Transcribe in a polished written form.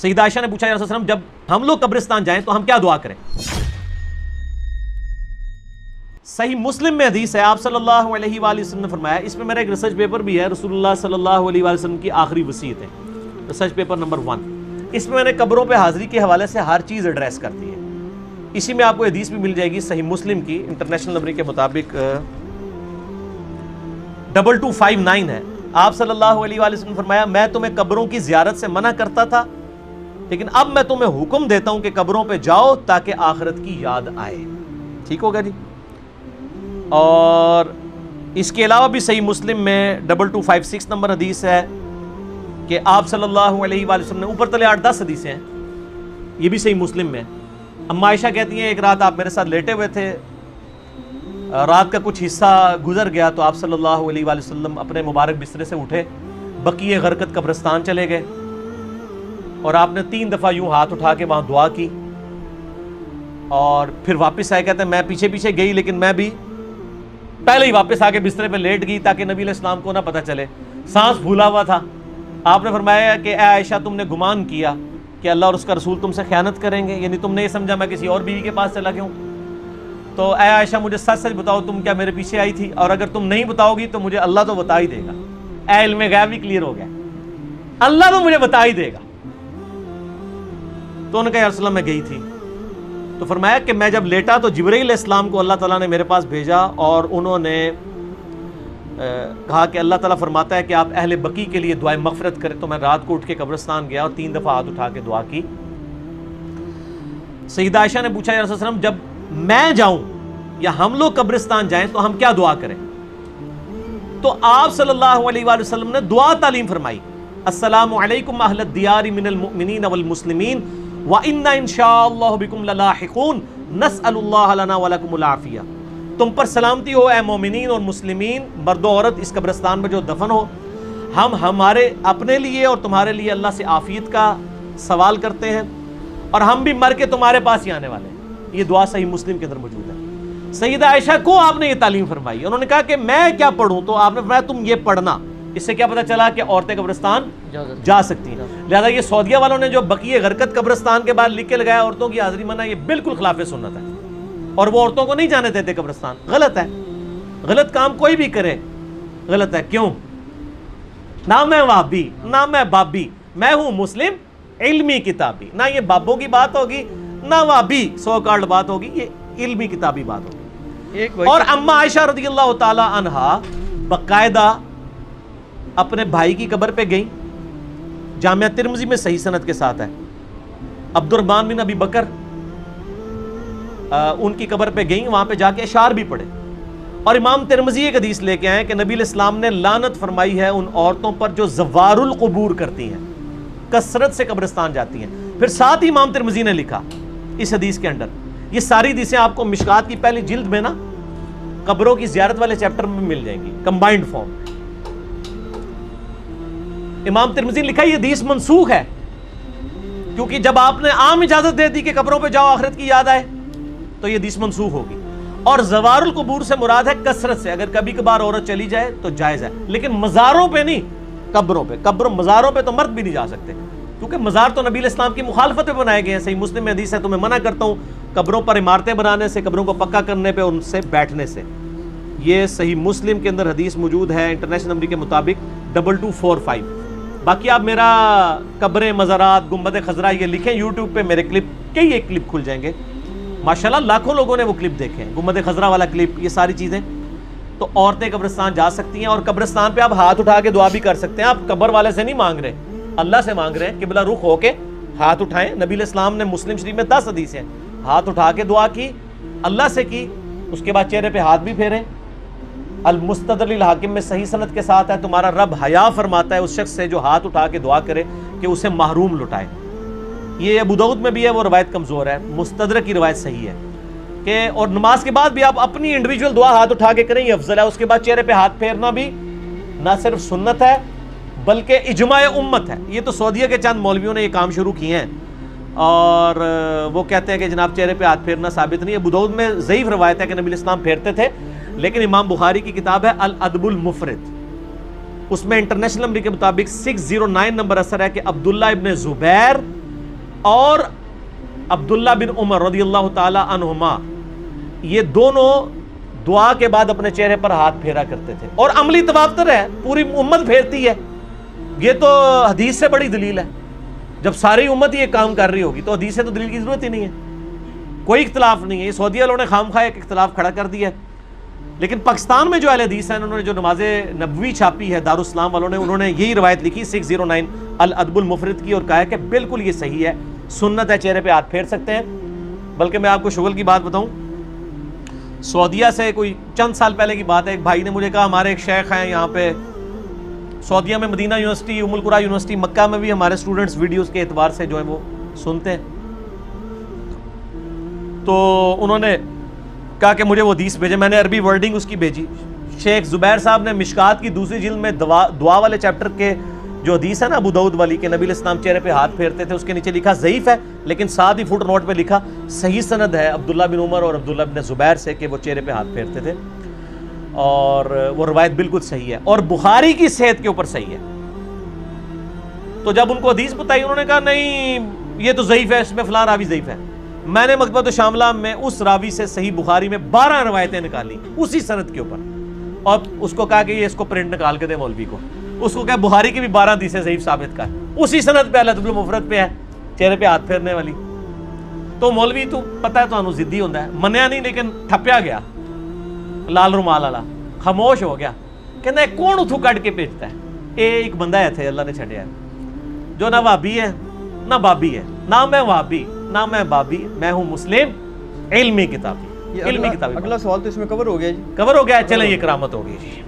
سیدہ عائشہ نے پوچھا یا رسول اللہ علیہ وسلم جب ہم لوگ قبرستان جائیں تو ہم کیا دعا کریں؟ صحیح مسلم میں حدیث ہے، آپ صلی اللہ علیہ وآلہ وسلم نے فرمایا، اس میں میرا ایک ریسرچ پیپر بھی ہے، رسول اللہ صلی اللہ علیہ وآلہ وسلم کی آخری وصیت ہے، ریسرچ پیپر نمبر 1۔ اس میں نے قبروں پہ حاضری کے حوالے سے ہر چیز ایڈریس کر دی ہے۔ اسی میں آپ کو حدیث بھی مل جائے گی صحیح مسلم کی، انٹرنیشنل نمبر کے مطابق 2259 ہے۔ آپ صلی اللہ علیہ وآلہ وسلم نے فرمایا، میں تمہیں قبروں کی زیارت سے منع کرتا تھا، لیکن اب میں تمہیں حکم دیتا ہوں کہ قبروں پہ جاؤ تاکہ آخرت کی یاد آئے۔ ٹھیک ہوگا جی؟ اور اس کے علاوہ بھی صحیح مسلم میں 2256 نمبر حدیث ہے کہ آپ صلی اللہ علیہ وآلہ وسلم نے، اوپر تلے 8-10 حدیثیں ہیں، یہ بھی صحیح مسلم میں۔ اما عائشہ کہتی ہیں ایک رات آپ میرے ساتھ لیٹے ہوئے تھے، رات کا کچھ حصہ گزر گیا تو آپ صلی اللہ علیہ وآلہ وسلم اپنے مبارک بسترے سے اٹھے، بقیع غرقد قبرستان چلے گئے، اور آپ نے 3 دفعہ یوں ہاتھ اٹھا کے وہاں دعا کی، اور پھر واپس آئے۔ کہتے ہیں میں پیچھے پیچھے گئی، لیکن میں بھی پہلے ہی واپس آ کے بسترے پہ لیٹ گئی تاکہ نبی علیہ السلام کو نہ پتہ چلے، سانس پھولا ہوا تھا۔ آپ نے فرمایا کہ اے عائشہ تم نے گمان کیا کہ اللہ اور اس کا رسول تم سے خیانت کریں گے، یعنی تم نے یہ سمجھا میں کسی اور بیوی کے پاس چلا گیا ہوں، تو اے عائشہ مجھے سچ سچ بتاؤ تم کیا میرے پیچھے آئی تھی، اور اگر تم نہیں بتاؤ گی تو مجھے اللہ تو بتا ہی دے گا۔ اے علم غیب بھی کلیئر ہو گیا، اللہ تو مجھے بتا ہی دے گا۔ تو انہوں نے کہا یا رسول اللہ میں گئی تھی، تو فرمایا کہ میں جب لیٹا تو جبرائیل علیہ السلام کو اللہ تعالیٰ نے میرے پاس بھیجا، اور انہوں نے کہا کہ اللہ تعالیٰ فرماتا ہے کہ آپ اہل بقیع کے لیے دعائے مغفرت کریں۔ تو میں رات کو اٹھ کے قبرستان گیا اور 3 دفعہ ہاتھ اٹھا کے دعا کی۔ سیدہ عائشہ نے پوچھا یا رسول اللہ علیہ وسلم جب میں جاؤں یا ہم لوگ قبرستان جائیں تو ہم کیا دعا کریں؟ تو آپ صلی اللہ علیہ وآلہ وسلم نے دعا تعلیم فرمائی، السلام علیکم اہل الدیار من المؤمنین والمسلمین وَإِنَّا إِن شَاءَ اللَّهُ بِكُمْ لَلَاحِقُونَ نَسْأَلُ اللَّهَ لَنَا وَلَكُمُ الْعَافِيَةَ۔ تم پر سلامتی ہو اے مومنین اور مسلمین، مرد و عورت اس قبرستان میں جو دفن ہو، ہم ہمارے اپنے لیے اور تمہارے لیے اللہ سے عافیت کا سوال کرتے ہیں، اور ہم بھی مر کے تمہارے پاس ہی آنے والے ہیں۔ یہ دعا صحیح مسلم کے اندر موجود ہے۔ سیدہ عائشہ کو آپ نے یہ تعلیم فرمائی، انہوں نے کہا کہ میں کیا پڑھوں، تو آپ نے فرمایا تم یہ پڑھنا۔ اس سے کیا پتہ چلا کہ عورتیں قبرستان جا سکتی ہیں۔ لہذا یہ سعودیہ والوں نے جو بقیع غرقد قبرستان کے بعد لکھ کے لگایا عورتوں کی حاضری منع، یہ بالکل خلاف سنت ہے، اور وہ عورتوں کو نہیں جانے دیتے قبرستان۔ غلط ہے، غلط کام کوئی بھی کرے غلط ہے۔ کیوں؟ نہ میں وہابی نہ میں بابی، میں ہوں مسلم علمی کتابی، نہ یہ بابوں کی بات ہوگی نہ وہابی سو کارڈ بات ہوگی، یہ علمی کتابی بات ہوگی۔ اور اما عائشہ رضی اللہ تعالی عنہا باقاعدہ اپنے بھائی کی قبر پہ گئیں، جامعہ ترمذی میں صحیح سند کے ساتھ ہے، عبد الرحمن بن ابی بکر ان کی قبر پہ گئیں، وہاں پہ جا کے اشعار بھی پڑھے، اور امام ترمذی ایک حدیث لے کے آئے کہ نبی علیہ السلام نے لعنت فرمائی ہے ان عورتوں پر جو زوار القبور کرتی ہیں، کثرت سے قبرستان جاتی ہیں۔ پھر ساتھ ہی امام ترمذی نے لکھا اس حدیث کے اندر، یہ ساری حدیثیں آپ کو مشکات کی پہلی جلد میں نا قبروں کی زیارت والے چیپٹر میں مل جائیں گی کمبائنڈ فارم۔ امام ترمذی نے لکھا یہ حدیث منسوخ ہے، کیونکہ جب آپ نے عام اجازت دے دی کہ قبروں پہ جاؤ آخرت کی یاد آئے تو یہ حدیث منسوخ ہوگی۔ اور زوار القبور سے مراد ہے کثرت سے، اگر کبھی کبھار عورت چلی جائے تو جائز ہے، لیکن مزاروں پہ نہیں، قبروں پہ۔ مزاروں پہ تو مرد بھی نہیں جا سکتے، کیونکہ مزار تو نبی علیہ السلام کی مخالفت پہ بنائے گئے ہیں۔ صحیح مسلم میں حدیث ہے تمہیں منع کرتا ہوں قبروں پر عمارتیں بنانے سے، قبروں کو پکا کرنے پہ، ان سے بیٹھنے سے۔ یہ صحیح مسلم کے اندر حدیث موجود ہے انٹرنیشنل نمبر کے مطابق 2245۔ باقی آپ میرا قبریں، مزارات، گنبد خضرا یہ لکھیں یوٹیوب پہ، میرے کلپ کئی ایک کلپ کھل جائیں گے، ماشاءاللہ لاکھوں لوگوں نے وہ کلپ دیکھے ہیں، گنبد خضرا والا کلپ، یہ ساری چیزیں۔ تو عورتیں قبرستان جا سکتی ہیں، اور قبرستان پہ آپ ہاتھ اٹھا کے دعا بھی کر سکتے ہیں۔ آپ قبر والے سے نہیں مانگ رہے، اللہ سے مانگ رہے ہیں، قبلہ رخ ہو کے ہاتھ اٹھائیں۔ نبی علیہ السلام نے مسلم شریف میں 10 حدیث ہیں، ہاتھ اٹھا کے دعا کی، اللہ سے کی، اس کے بعد چہرے پہ ہاتھ بھی پھیریں۔ المستدرک الحاکم میں صحیح سند کے ساتھ ہے تمہارا رب حیا فرماتا ہے اس شخص سے جو ہاتھ اٹھا کے دعا کرے کہ اسے محروم لٹائے۔ یہ ابو داؤد میں بھی ہے، وہ روایت کمزور ہے، مستدرک کی روایت صحیح ہے کہ اور نماز کے بعد بھی آپ اپنی انڈیویجول دعا ہاتھ اٹھا کے کریں، یہ افضل ہے۔ اس کے بعد چہرے پہ ہاتھ پھیرنا بھی نہ صرف سنت ہے بلکہ اجماع امت ہے۔ یہ تو سعودیہ کے چند مولویوں نے یہ کام شروع کیے ہیں، اور وہ کہتے ہیں کہ جناب چہرے پہ ہاتھ پھیرنا ثابت نہیں ہے۔ ابو داؤد میں ضعیف روایت ہے کہ نبی علیہ السلام پھیرتے تھے، لیکن امام بخاری کی کتاب ہے الادب المفرد، اس میں انٹرنیشنل نمبر کے مطابق 609 نمبر اثر ہے کہ عبداللہ ابن زبیر اور عبداللہ بن عمر رضی اللہ تعالی عنہما یہ دونوں دعا کے بعد اپنے چہرے پر ہاتھ پھیرا کرتے تھے، اور عملی تواتر ہے، پوری امت پھیرتی ہے، یہ تو حدیث سے بڑی دلیل ہے۔ جب ساری امت یہ کام کر رہی ہوگی تو حدیث سے تو دلیل کی ضرورت ہی نہیں ہے، کوئی اختلاف نہیں ہے۔ یہ سعودیہ والوں نے خام خواہ ایک اختلاف کھڑا کر دیا ہے، لیکن پاکستان میں جو اہل حدیث ہیں انہوں نے جو نماز نبوی چھاپی ہے دارالاسلام والوں نے، انہوں نے یہی روایت لکھی 609 الادب المفرد کی، اور کہا ہے کہ بالکل یہ صحیح ہے، سنت ہے، چہرے پہ ہاتھ پھیر سکتے ہیں۔ بلکہ میں آپ کو شغل کی بات بتاؤں، سعودیہ سے کوئی چند سال پہلے کی بات ہے، ایک بھائی نے مجھے کہا ہمارے ایک شیخ ہیں یہاں پہ سعودیہ میں، مدینہ یونیورسٹی، ام القریٰ یونیورسٹی مکہ میں بھی ہمارے اسٹوڈنٹس ویڈیوز کے اعتبار سے جو ہے وہ سنتے ہیں، تو انہوں نے کہا کہ مجھے وہ حدیث بھیجے، میں نے عربی ورڈنگ اس کی بھیجی۔ شیخ زبیر صاحب نے مشکات کی دوسری جلد میں دعا والے چیپٹر کے جو حدیث ہے نا ابو داؤد والی کہ نبی علیہ السلام چہرے پہ ہاتھ پھیرتے تھے، اس کے نیچے لکھا ضعیف ہے، لیکن ساتھ ہی فٹ نوٹ پہ لکھا صحیح سند ہے عبداللہ بن عمر اور عبداللہ بن زبیر سے کہ وہ چہرے پہ ہاتھ پھیرتے تھے، اور وہ روایت بالکل صحیح ہے اور بخاری کی صحت کے اوپر صحیح ہے۔ تو جب ان کو حدیث بتائی انہوں نے کہا نہیں یہ تو ضعیف ہے، اس میں فلاں راوی ضعیف ہے۔ میں نے مکتبۃ الشاملہ میں اس راوی سے صحیح بخاری میں 12 روایتیں نکالی اسی سند کے اوپر، اور اس کو کہا کہ یہ اس کو پرنٹ نکال کے دے مولوی کو، اس کو کہا بخاری کی بھی 12 حدیثیں ضعیف ثابت کر، اسی سند پہ الادب المفرد پہ ہے چہرے پہ ہاتھ پھیرنے والی۔ تو مولوی تو پتہ ہے تو ضدی ہوتا ہے، منیا نہیں لیکن تھپیا گیا لال رومال والا، خاموش ہو گیا، کہنا ہے کون اتھو کٹ کے بھیجتا ہے؟ ایک بندہ ہے تھے اللہ نے چھڑیا ہے جو نہ وہابی ہے نہ بابی ہے، نہ میں وہابی نہ میں بابی، میں ہوں مسلم علمی کتابی، علمی کتابی۔ اگلا سوال تو اس میں کور ہو گیا جی، کور ہو گیا، چلیں یہ کرامت ہو گئی۔